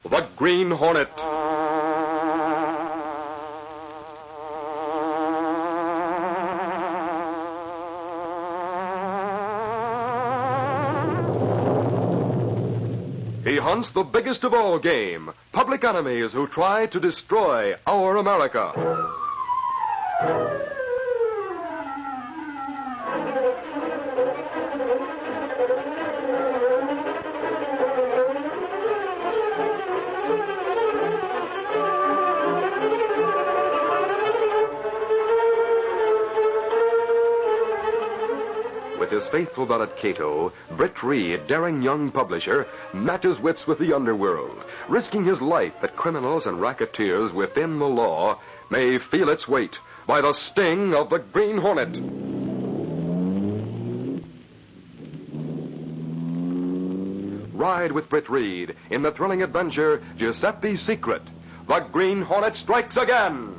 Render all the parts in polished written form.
The Green Hornet. He hunts the biggest of all game, public enemies who try to destroy our America. With his faithful valet Cato, Britt Reed, daring young publisher, matches wits with the underworld, risking his life that criminals and racketeers within the law may feel its weight by the sting of the Green Hornet. Ride with Britt Reed in the thrilling adventure Guiseppi's Secret. The Green Hornet strikes again.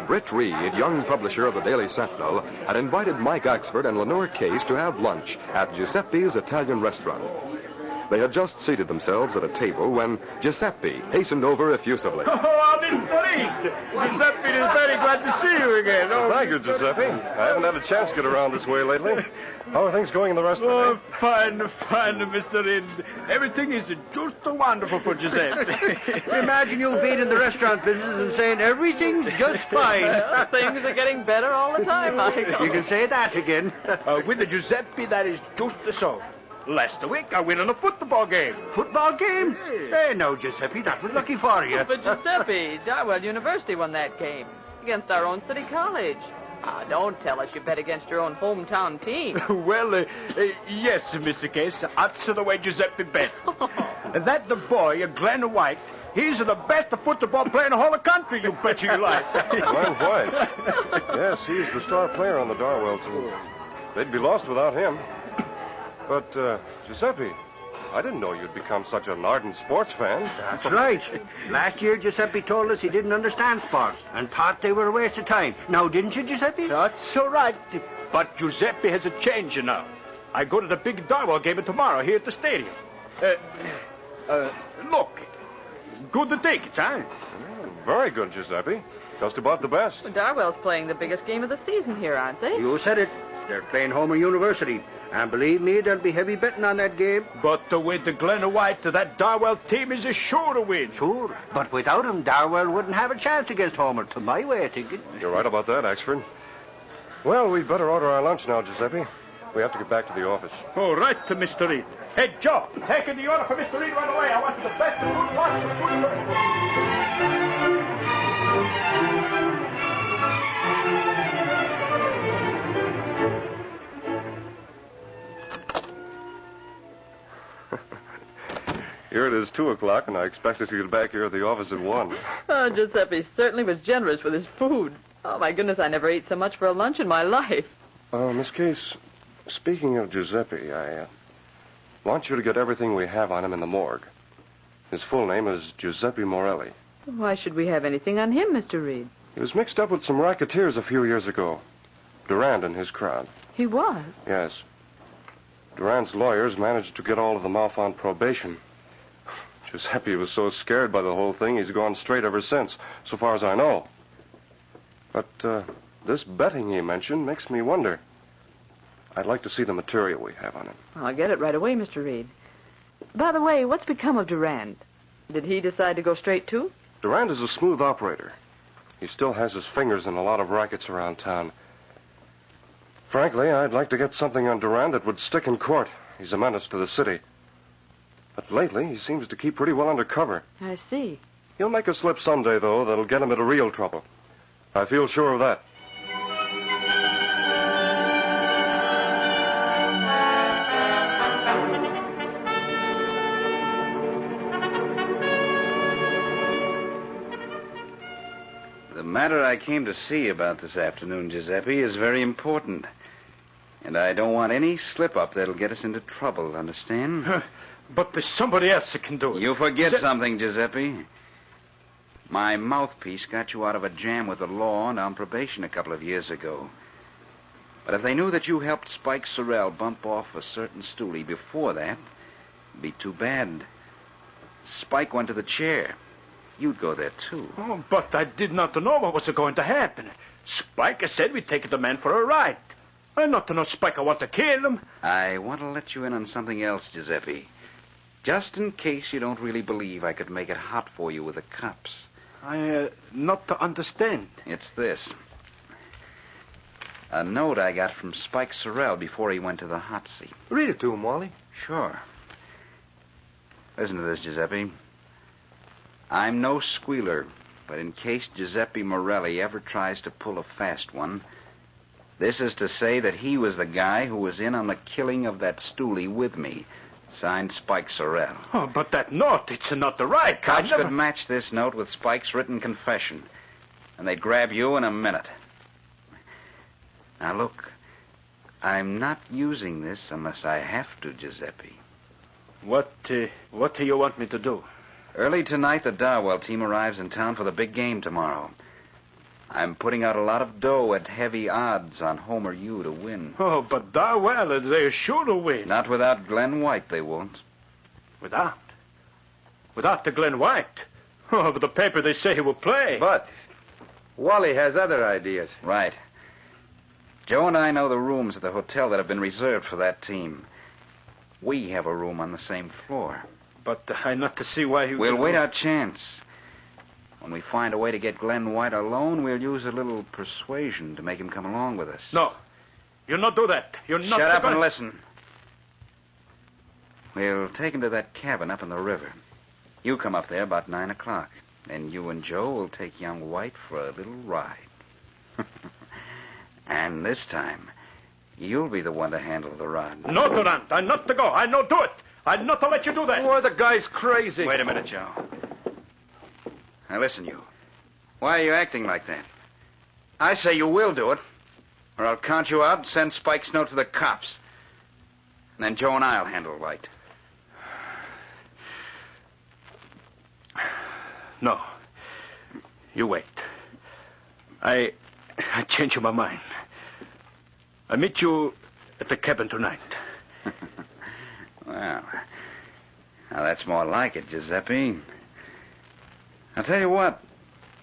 Britt Reed, young publisher of the Daily Sentinel, had invited Mike Axford and Lenore Case to have lunch at Guiseppi's Italian restaurant. They had just seated themselves at a table when Guiseppi hastened over effusively. Oh, Mr. Reed! Guiseppi is very glad to see you again. Oh, thank you, Guiseppi. I haven't had a chance to get around this way lately. How are things going in the restaurant? Oh, fine, Mr. Reed. Everything is just wonderful for Guiseppi. Imagine you being in the restaurant business and saying everything's just fine. Well, things are getting better all the time, Michael. You can say that again. With the Guiseppi, that is just so. Last week, I went on a football game. Football game? Hey, no, Guiseppi, that was lucky for you. But Guiseppi, Darwell University won that game against our own city college. Ah, don't tell us you bet against your own hometown team. Well, yes, Mr. Case. That's the way Guiseppi bet. That the boy, Glenn White, he's the best football player in the whole country, you bet you like. Glenn White. Yes, he's the star player on the Darwell team. They'd be lost without him. But, Guiseppi, I didn't know you'd become such an ardent sports fan. That's right. Last year, Guiseppi told us he didn't understand sports and thought they were a waste of time. Now, didn't you, Guiseppi? That's all right. But Guiseppi has a change now. I go to the big Darwell game tomorrow here at the stadium. Look. Good tickets, huh? Very good, Guiseppi. Just about the best. Darwell's playing the biggest game of the season here, aren't they? You said it. They're playing Homer University. And believe me, there'll be heavy betting on that game. But with the Glen White, that Darwell team is sure to win. Sure. But without him, Darwell wouldn't have a chance against Homer, to my way of thinking. You're right about that, Axford. Well, we'd better order our lunch now, Guiseppi. We have to get back to the office. All right, Mr. Reed. Hey, Joe, taking the order for Mr. Reed right away. I want the best of good Here it is 2 o'clock, and I expected to get back here at the office at 1. Oh, Giuseppe certainly was generous with his food. Oh, my goodness, I never ate so much for a lunch in my life. Miss Case, speaking of Guiseppi, I want you to get everything we have on him in the morgue. His full name is Guiseppi Morelli. Why should we have anything on him, Mr. Reed? He was mixed up with some racketeers a few years ago. Durand and his crowd. He was? Yes. Durand's lawyers managed to get all of them off on probation. Guiseppi was so scared by the whole thing, he's gone straight ever since, so far as I know. But this betting he mentioned makes me wonder. I'd like to see the material we have on him. I'll get it right away, Mr. Reed. By the way, what's become of Durand? Did he decide to go straight too? Durand is a smooth operator. He still has his fingers in a lot of rackets around town. Frankly, I'd like to get something on Durand that would stick in court. He's a menace to the city. But lately, he seems to keep pretty well under cover. I see. He'll make a slip someday, though, that'll get him into real trouble. I feel sure of that. The matter I came to see about this afternoon, Guiseppi, is very important. And I don't want any slip-up that'll get us into trouble, understand? But there's somebody else that can do it. You forget something, Guiseppi. My mouthpiece got you out of a jam with the law and on probation a couple of years ago. But if they knew that you helped Spike Sorrell bump off a certain stoolie before that, it'd be too bad. Spike went to the chair. You'd go there, too. Oh, but I did not know what was going to happen. Spike said we'd take the man for a ride. I not to know Spike want to kill him. I want to let you in on something else, Guiseppi. Just in case you don't really believe I could make it hot for you with the cops. I not to understand. It's this. A note I got from Spike Sorrell before he went to the hot seat. Read it to him, Wally. Sure. Listen to this, Guiseppi. I'm no squealer, but in case Guiseppi Morelli ever tries to pull a fast one, this is to say that he was the guy who was in on the killing of that stoolie with me. Signed, Spike Sorrell. Oh, but that note, it's not the right kind. Cops could match this note with Spike's written confession, and they'd grab you in a minute. Now, look, I'm not using this unless I have to, Guiseppi. What do you want me to do? Early tonight, the Darwell team arrives in town for the big game tomorrow. I'm putting out a lot of dough at heavy odds on Homer U to win. Oh, but Darwell, they're sure to win. Not without Glenn White, they won't. Without? Without the Glenn White? Oh, but the paper, they say he will play. But Wally has other ideas. Right. Joe and I know the rooms at the hotel that have been reserved for that team. We have a room on the same floor. But I not to see why he... We'll wait our chance. When we find a way to get Glenn White alone, we'll use a little persuasion to make him come along with us. No. You'll not do that. You're not... Shut up and listen. We'll take him to that cabin up in the river. You come up there about 9 o'clock. Then you and Joe will take young White for a little ride. And this time, you'll be the one to handle the rod. No, Durant. I'm not to go. I no do it. I'm not to let you do that. Oh, the guy's crazy. Wait a minute, Joe. Now, listen, you. Why are you acting like that? I say you will do it, or I'll count you out and send Spike's note to the cops. And then Joe and I'll handle White. No. You wait. I change my mind. I meet you at the cabin tonight. Well, now that's more like it, Guiseppi. I'll tell you what.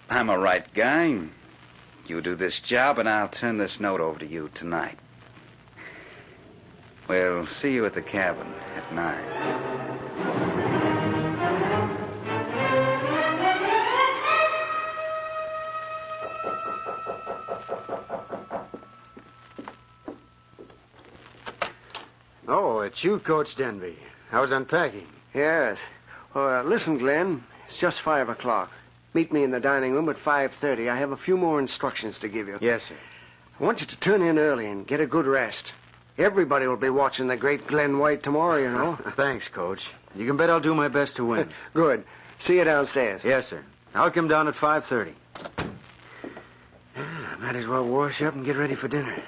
I'm a right guy. You do this job, and I'll turn this note over to you tonight. We'll see you at the cabin at 9. Oh, it's you, Coach Denby. I was unpacking. Yes. Listen, Glenn. It's just 5 o'clock. Meet me in the dining room at 5:30. I have a few more instructions to give you. Yes, sir. I want you to turn in early and get a good rest. Everybody will be watching the great Glenn White tomorrow, you know. Thanks, Coach. You can bet I'll do my best to win. Good. See you downstairs. Yes, sir. I'll come down at 5:30. I might as well wash up and get ready for dinner.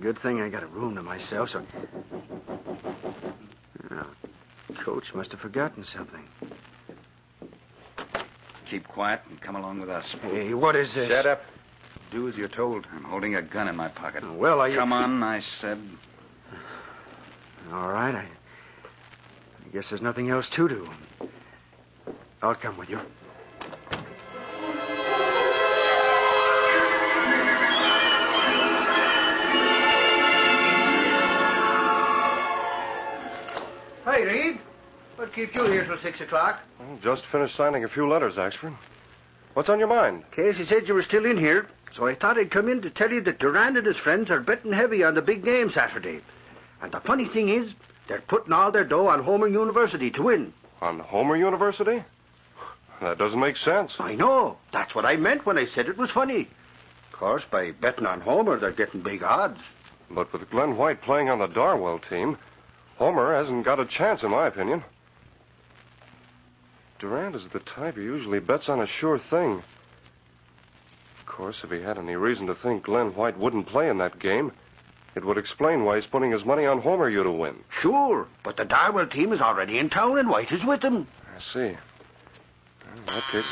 Good thing I got a room to myself, so... Oh, Coach must have forgotten something. keep quiet and come along with us. Hey, what is this? Shut up. Do as you're told. I'm holding a gun in my pocket. Well, are you... Come on, I said. All right, I guess there's nothing else to do. I'll come with you. Hi, Reed. What keeps you here till 6 o'clock? Well, just finished signing a few letters, Axford. What's on your mind? Casey said you were still in here, so I thought I'd come in to tell you that Durand and his friends are betting heavy on the big game Saturday. And the funny thing is, they're putting all their dough on Homer University to win. On Homer University? That doesn't make sense. I know. That's what I meant when I said it was funny. Of course, by betting on Homer, they're getting big odds. But with Glenn White playing on the Darwell team, Homer hasn't got a chance, in my opinion. Durand is the type who usually bets on a sure thing. Of course, if he had any reason to think Glenn White wouldn't play in that game, it would explain why he's putting his money on Homer U to win. Sure, but the Darwell team is already in town and White is with them. I see. In that case...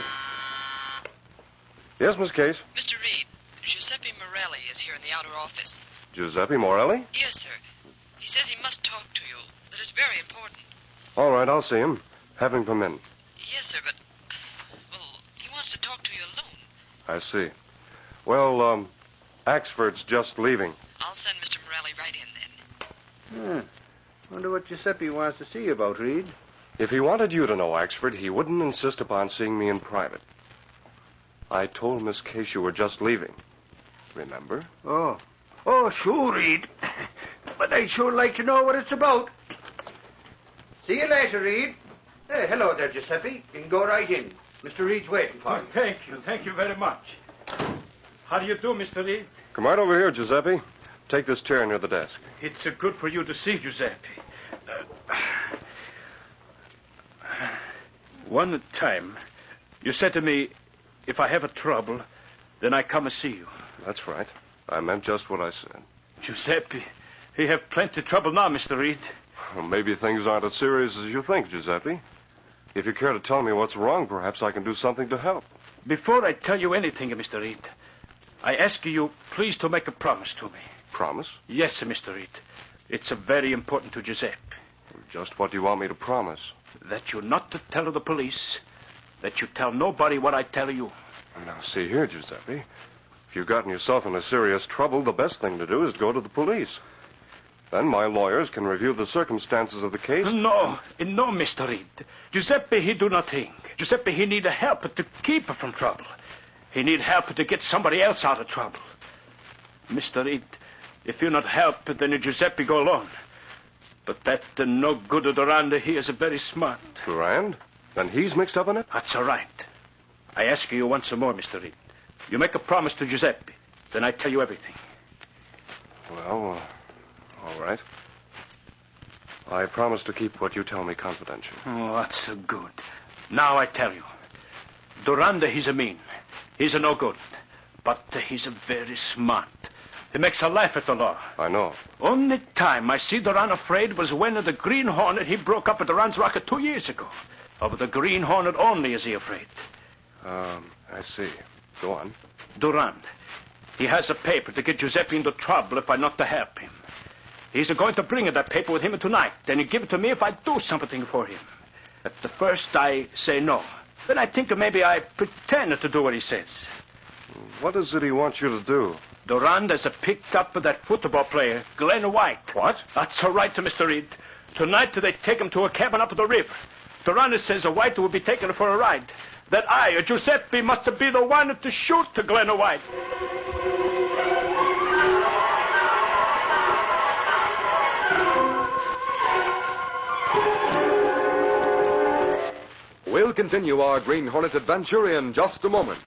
Yes, Miss Case? Mr. Reed, Guiseppi Morelli is here in the outer office. Giuseppe Morelli? Yes, sir. He says he must talk to you. That is very important. All right, I'll see him. Have him come in. Yes, sir, but... Well, he wants to talk to you alone. I see. Well, Axford's just leaving. I'll send Mr. Morelli right in then. Wonder what Giuseppe wants to see you about, Reed. If he wanted you to know, Axford, he wouldn't insist upon seeing me in private. I told Miss Case you were just leaving. Remember? Oh, sure, Reed. But I'd sure like to know what it's about. See you later, Reed. Hey, hello there, Giuseppe. You can go right in. Mr. Reed's waiting for you. Thank you. Thank you very much. How do you do, Mr. Reed? Come right over here, Giuseppe. Take this chair near the desk. It's good for you to see, Giuseppe. One time, you said to me, if I have a trouble, then I come and see you. That's right. I meant just what I said. Giuseppe, he have plenty trouble now, Mr. Reed. Well, maybe things aren't as serious as you think, Giuseppe. If you care to tell me what's wrong, perhaps I can do something to help. Before I tell you anything, Mr. Reed, I ask you please to make a promise to me. Promise? Yes, Mr. Reed. It's very important to Giuseppe. Just what do you want me to promise? That you're not to tell the police. That you tell nobody what I tell you. Now, see here, Giuseppe. If you've gotten yourself into serious trouble, the best thing to do is to go to the police. Then my lawyers can review the circumstances of the case. No, Mr. Reed. Giuseppe, he do nothing. Giuseppe, he need help to keep her from trouble. He need help to get somebody else out of trouble. Mr. Reed, if you not help, then Giuseppe go alone. But that no good of Durand, he is very smart. Durand? Then he's mixed up in it? That's all right. I ask you once more, Mr. Reed. You make a promise to Giuseppe, then I tell you everything. Well, all right. I promise to keep what you tell me confidential. Oh, that's good. Now I tell you. Durand, he's a mean. He's a no good. But he's a very smart. He makes a laugh at the law. I know. Only time I see Durand afraid was when the Green Hornet, he broke up at Durand's rocket 2 years ago. Of the Green Hornet only is he afraid. I see. Go on. Durand. He has a paper to get Giuseppe into trouble if I not to help him. He's going to bring that paper with him tonight. Then he give it to me if I do something for him. At the first, I say no. Then I think maybe I pretend to do what he says. What is it he wants you to do? Durand has picked up that football player, Glenn White. What? That's all right, Mr. Reed. Tonight they take him to a cabin up the river. Durand says White will be taken for a ride. That I, Giuseppe, must be the one to shoot to Glenn White. We'll continue our Green Hornet adventure in just a moment.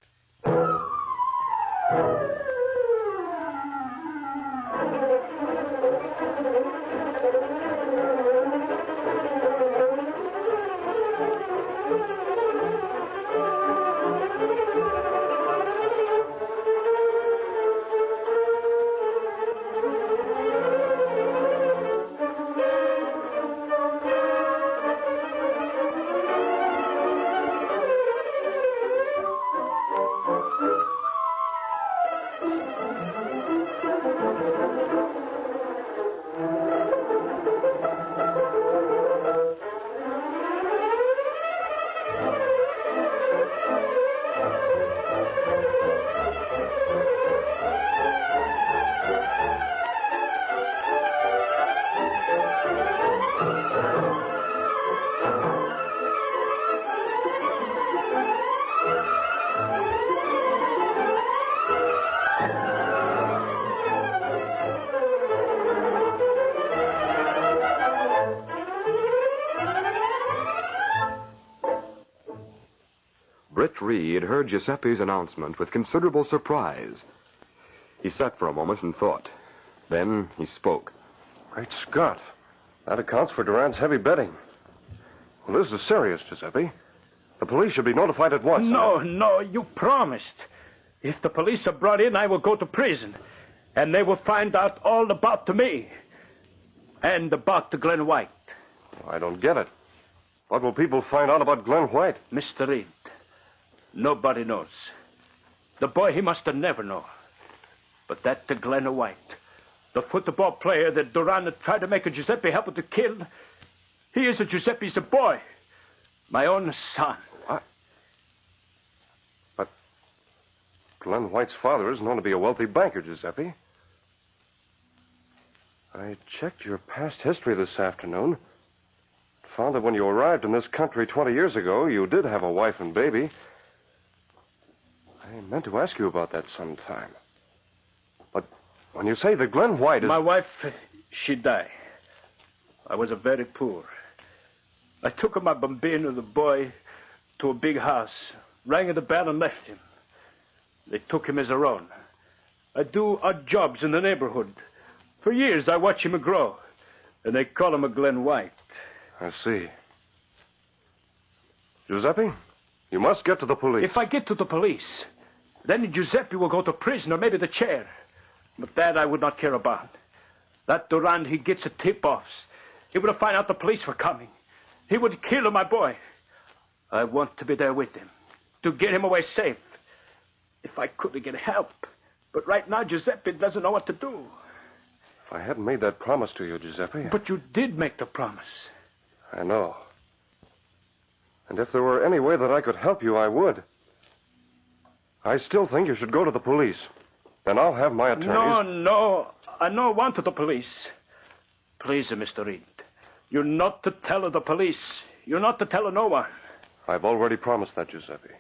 Reed heard Guiseppi's announcement with considerable surprise. He sat for a moment and thought. Then he spoke. Great Scott. That accounts for Durand's heavy betting. Well, this is serious, Guiseppi. The police should be notified at once. No, you promised. If the police are brought in, I will go to prison. And they will find out all about me. And about the Glen White. I don't get it. What will people find out about Glen White? Mr. Reed, nobody knows. The boy, he must have never known. But that the Glen White, the football player that Durand had tried to make a Guiseppi help to kill, he is a Giuseppe's a boy. My own son. What? But Glen White's father is known to be a wealthy banker, Guiseppi. I checked your past history this afternoon. Found that when you arrived in this country 20 years ago, you did have a wife and baby. I meant to ask you about that sometime. But when you say that Glen White is... My wife, she died. I was very poor. I took my bambino, the boy, to a big house, rang the bell and left him. They took him as their own. I do odd jobs in the neighborhood. For years, I watch him grow, and they call him a Glen White. I see. Giuseppe, you must get to the police. If I get to the police, then Giuseppe will go to prison or maybe the chair. But that I would not care about. That Durand, he gets a tip-offs. He would find out the police were coming. He would kill my boy. I want to be there with him, to get him away safe. If I could get help. But right now, Giuseppe doesn't know what to do. If I hadn't made that promise to you, Giuseppe... But you did make the promise. I know. And if there were any way that I could help you, I would. I still think you should go to the police. Then I'll have my attorneys... No. I don't want to the police. Please, Mr. Reed. You're not to tell the police. You're not to tell no one. I've already promised that, Giuseppe.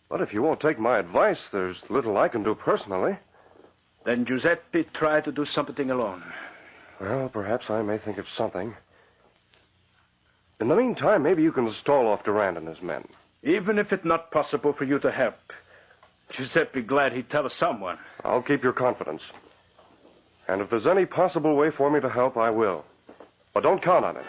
But if you won't take my advice, there's little I can do personally. Then Giuseppe try to do something alone. Well, perhaps I may think of something. In the meantime, maybe you can stall off Durand and his men. Even if it's not possible for you to help, Giuseppe glad he'd tell someone. I'll keep your confidence. And if there's any possible way for me to help, I will. But don't count on it.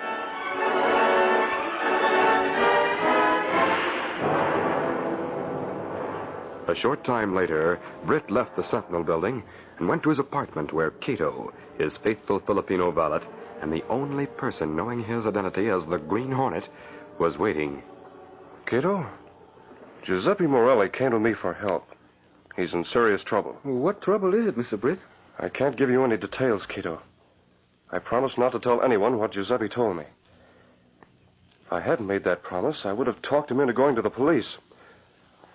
A short time later, Britt left the Sentinel building and went to his apartment where Cato, his faithful Filipino valet, and the only person knowing his identity as the Green Hornet, was waiting. Cato? Giuseppe Morelli came to me for help. He's in serious trouble. What trouble is it, Mr. Britt? I can't give you any details, Cato. I promised not to tell anyone what Giuseppe told me. If I hadn't made that promise, I would have talked him into going to the police.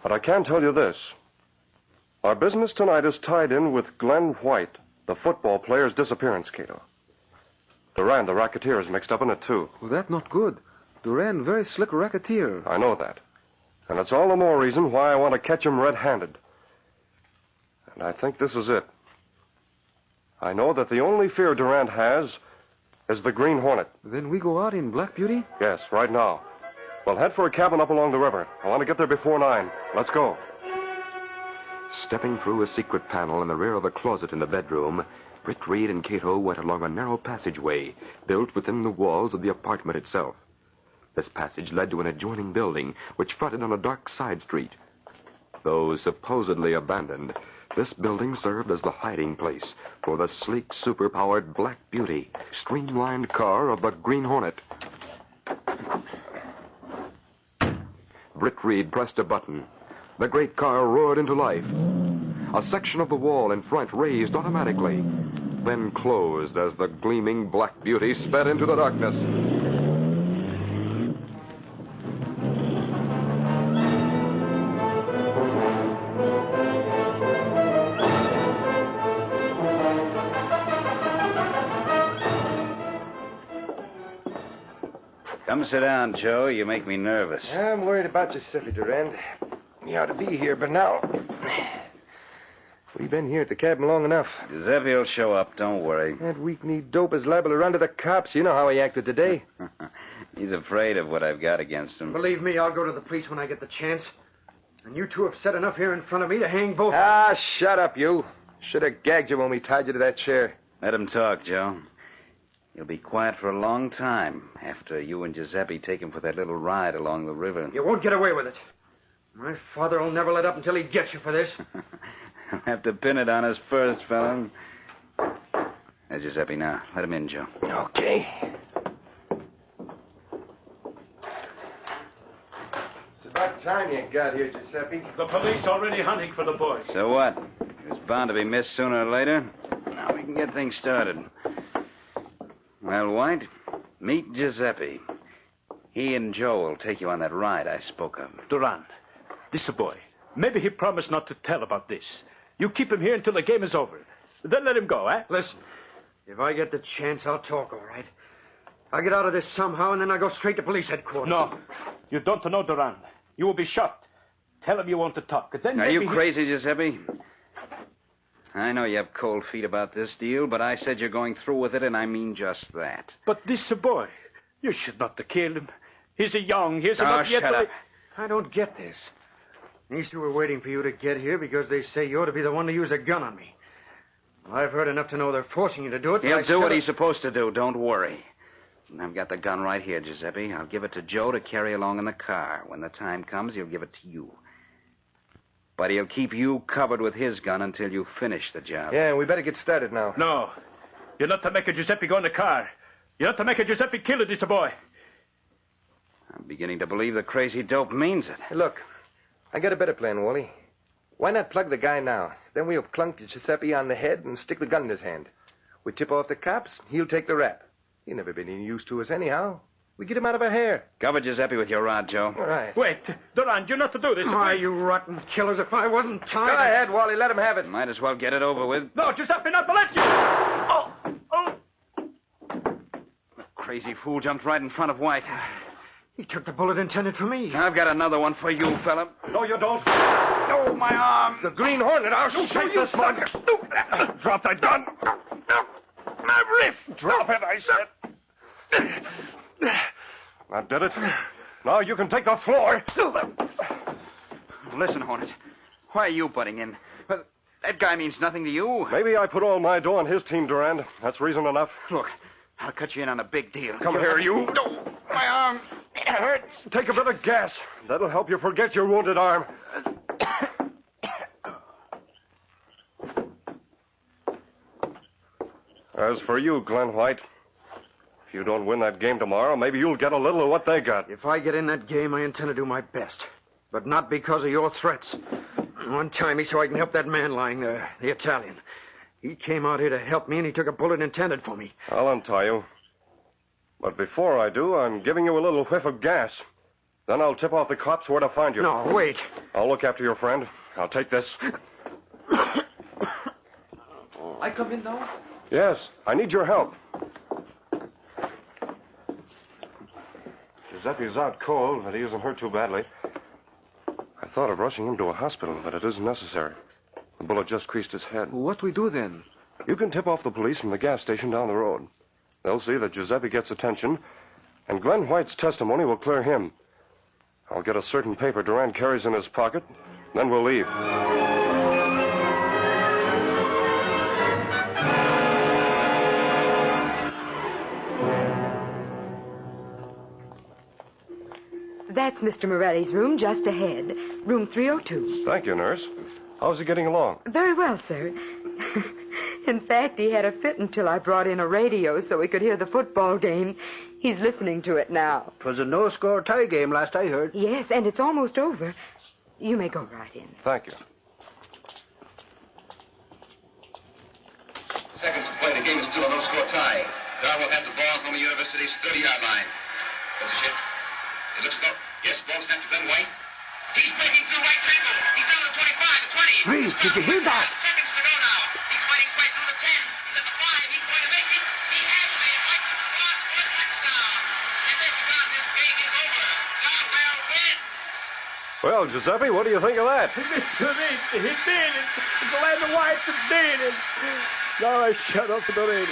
But I can tell you this. Our business tonight is tied in with Glen White, the football player's disappearance, Cato. Durand, the racketeer, is mixed up in it, too. Well, that's not good. Durand, very slick racketeer. I know that. And it's all the more reason why I want to catch him red-handed. And I think this is it. I know that the only fear Durand has is the Green Hornet. Then we go out in Black Beauty? Yes, right now. We'll head for a cabin up along the river. I want to get there before 9. Let's go. Stepping through a secret panel in the rear of a closet in the bedroom, Britt Reed and Cato went along a narrow passageway built within the walls of the apartment itself. This passage led to an adjoining building which fronted on a dark side street. Though supposedly abandoned, this building served as the hiding place for the sleek, super-powered Black Beauty, streamlined car of the Green Hornet. Britt Reed pressed a button. The great car roared into life. A section of the wall in front raised automatically, then closed as the gleaming Black Beauty sped into the darkness. Come sit down, Joe. You make me nervous. I'm worried about Giuseppe, Durand. He ought to be here, but now... We've been here at the cabin long enough. Giuseppe will show up. Don't worry. That weak-kneed dope is liable to run to the cops. You know how he acted today. He's afraid of what I've got against him. Believe me, I'll go to the police when I get the chance. And you two have said enough here in front of me to hang both. Ah, shut up, you. Should have gagged you when we tied you to that chair. Let him talk, Joe. You'll be quiet for a long time after you and Giuseppe take him for that little ride along the river. You won't get away with it. My father will never let up until he gets you for this. I'll have to pin it on us first, fella. There's Giuseppe now. Let him in, Joe. Okay. It's about time you got here, Giuseppe. The police already hunting for the boy. So what? He was bound to be missed sooner or later. Now we can get things started. Well, White, meet Giuseppe. He and Joe will take you on that ride I spoke of. Duran, this boy. Maybe he promised not to tell about this. You keep him here until the game is over. Then let him go, eh? Listen, if I get the chance, I'll talk, all right? I'll get out of this somehow, and then I'll go straight to police headquarters. No, you don't know Duran. You will be shot. Tell him you want to talk. Then Are maybe you crazy, Giuseppe? I know you have cold feet about this deal, but I said you're going through with it, and I mean just that. But this boy, you should not have killed him. He's a young. He's Oh, not yet. shut up. I don't get this. These two were waiting for you to get here because they say you ought to be the one to use a gun on me. Well, I've heard enough to know they're forcing you to do it. He'll do what he's supposed to do. Don't worry. And I've got the gun right here, Giuseppe. I'll give it to Joe to carry along in the car. When the time comes, he'll give it to you. But he'll keep you covered with his gun until you finish the job. Yeah, we better get started now. No. You're not to make a Giuseppe go in the car. You're not to make a Giuseppe kill this boy. I'm beginning to believe the crazy dope means it. Hey, look, I got a better plan, Wally. Why not plug the guy now? Then we'll clunk Giuseppe on the head and stick the gun in his hand. We tip off the cops, he'll take the rap. He's never been any use to us anyhow. We get him out of our hair. Cover Giuseppe with your rod, Joe. All right. Wait, Duran, you're not to do this. Why, you rotten killers, if I wasn't tied... Go ahead, Wally, let him have it. Might as well get it over with. No, Giuseppe, not to let you. Oh, oh. The crazy fool jumped right in front of White. He took the bullet intended for me. I've got another one for you, fella. No, you don't. Oh, my arm. The Green Hornet, I'll shoot this one. Drop that gun. My wrist! Drop it, I said. That did it. Now you can take the floor. Listen, Hornet. Why are you butting in? That guy means nothing to you. Maybe I put all my dough on his team, Durand. That's reason enough. Look, I'll cut you in on a big deal. Come here, you. My arm. It hurts. Take a bit of gas. That'll help you forget your wounded arm. As for you, Glenn White, if you don't win that game tomorrow, maybe you'll get a little of what they got. If I get in that game, I intend to do my best. But not because of your threats. One time he so I can help that man lying there, the Italian. He came out here to help me, and he took a bullet intended for me. I'll untie you. But before I do, I'm giving you a little whiff of gas. Then I'll tip off the cops where to find you. No, wait. I'll look after your friend. I'll take this. I come in now? Yes, I need your help. Giuseppe's out cold, but he isn't hurt too badly. I thought of rushing him to a hospital, but it isn't necessary. The bullet just creased his head. What we do then? You can tip off the police from the gas station down the road. They'll see that Giuseppe gets attention, and Glenn White's testimony will clear him. I'll get a certain paper Durand carries in his pocket, then we'll leave. That's Mr. Morelli's room just ahead. Room 302. Thank you, nurse. How's he getting along? Very well, sir. In fact, he had a fit until I brought in a radio so he could hear the football game. He's listening to it now. It was a no-score tie game last I heard. Yes, and it's almost over. You may go right in. Thank you. Seconds to play. The game is still a no-score tie. Darwell has the ball from the university's 30-yard line. Does he shift? It looks slow. Yes, ball snapped to Glenn White. He's breaking through right tackle. He's down to 25, the 20. Reed, did you hear that? Seconds to go now. He's fighting right through the 10. He's at the 5. He's going to make it. He has made it. White cross for a touchdown. And this game is over. Darwell wins. Well, Giuseppe, what do you think of that? Mr. Reed, he did it. Glenn White did it. Now I shut off the radio.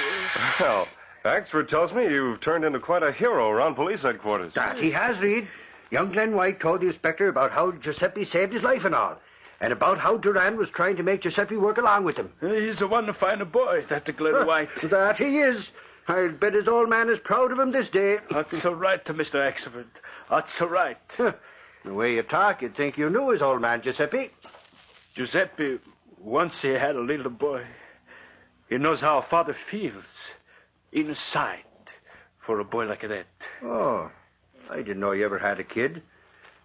Well, Axford tells me you've turned into quite a hero around police headquarters. That he has, Reed. Young Glenn White told the inspector about how Giuseppe saved his life and all, and about how Duran was trying to make Giuseppe work along with him. He's a one fine boy, that Glenn White. That he is. I'll bet his old man is proud of him this day. That's all right, Mr. Axford. That's all right. The way you talk, you'd think you knew his old man, Giuseppe. Giuseppe, once he had a little boy. He knows how a father feels inside for a boy like that. Oh, I didn't know you ever had a kid.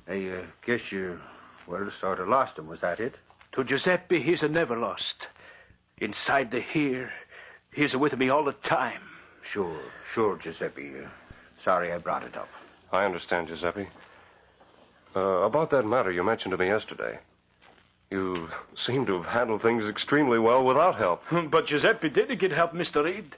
I guess you, well, sort of lost him. Was that it? To Giuseppe, he's a never lost. Inside the here, he's with me all the time. Sure, Giuseppe. Sorry I brought it up. I understand, Giuseppe. About that matter you mentioned to me yesterday. You seem to have handled things extremely well without help. But Giuseppe did get help, Mr. Reed.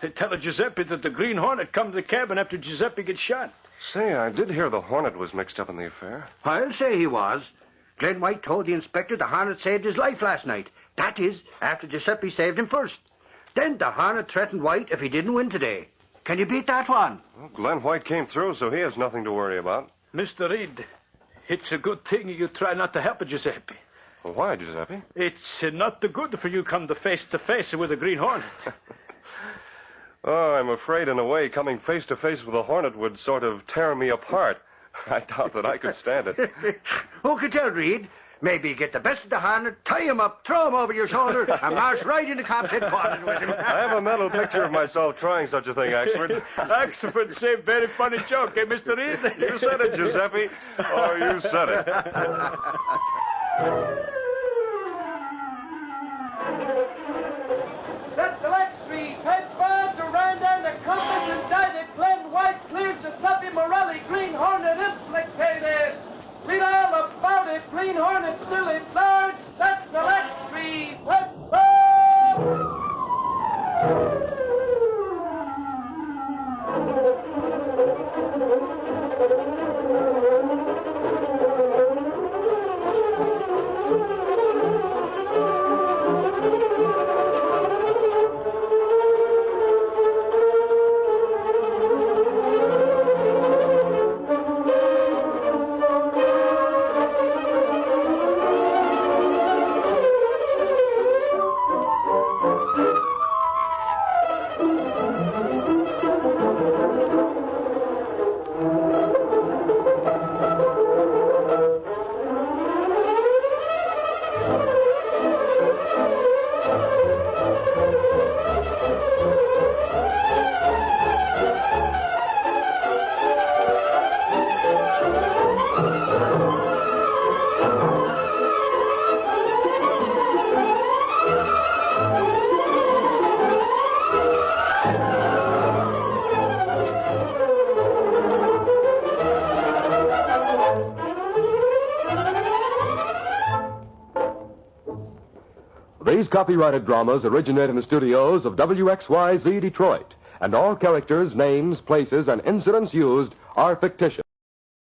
They tell Giuseppe that the Green Hornet come to the cabin after Giuseppe gets shot. Say, I did hear the Hornet was mixed up in the affair. I'll say he was. Glenn White told the inspector the Hornet saved his life last night. That is, after Giuseppe saved him first. Then the Hornet threatened White if he didn't win today. Can you beat that one? Well, Glenn White came through, so he has nothing to worry about. Mr. Reed, it's a good thing you try not to help Giuseppe. Well, why, Giuseppe? It's not good for you come to face with a Green Hornet. Oh, I'm afraid, in a way, coming face to face with a Hornet would sort of tear me apart. I doubt that I could stand it. Who could tell, Reed? Maybe get the best of the Hornet, tie him up, throw him over your shoulder, and march right into cops' headquarters with him. I have a mental picture of myself trying such a thing, Axford. Axford say very funny joke, eh, Mr. Reed? You said it, Giuseppe. Oh, you said it. That's the Lex Street. Head bound to ran down the compass indicted. Glenn White clears Giuseppe Morelli. Green Hornet implicated. Read all about it. Green Hornet still in charge. Set the Lex Street. Head bound. These copyrighted dramas originate in the studios of WXYZ Detroit, and all characters, names, places, and incidents used are fictitious.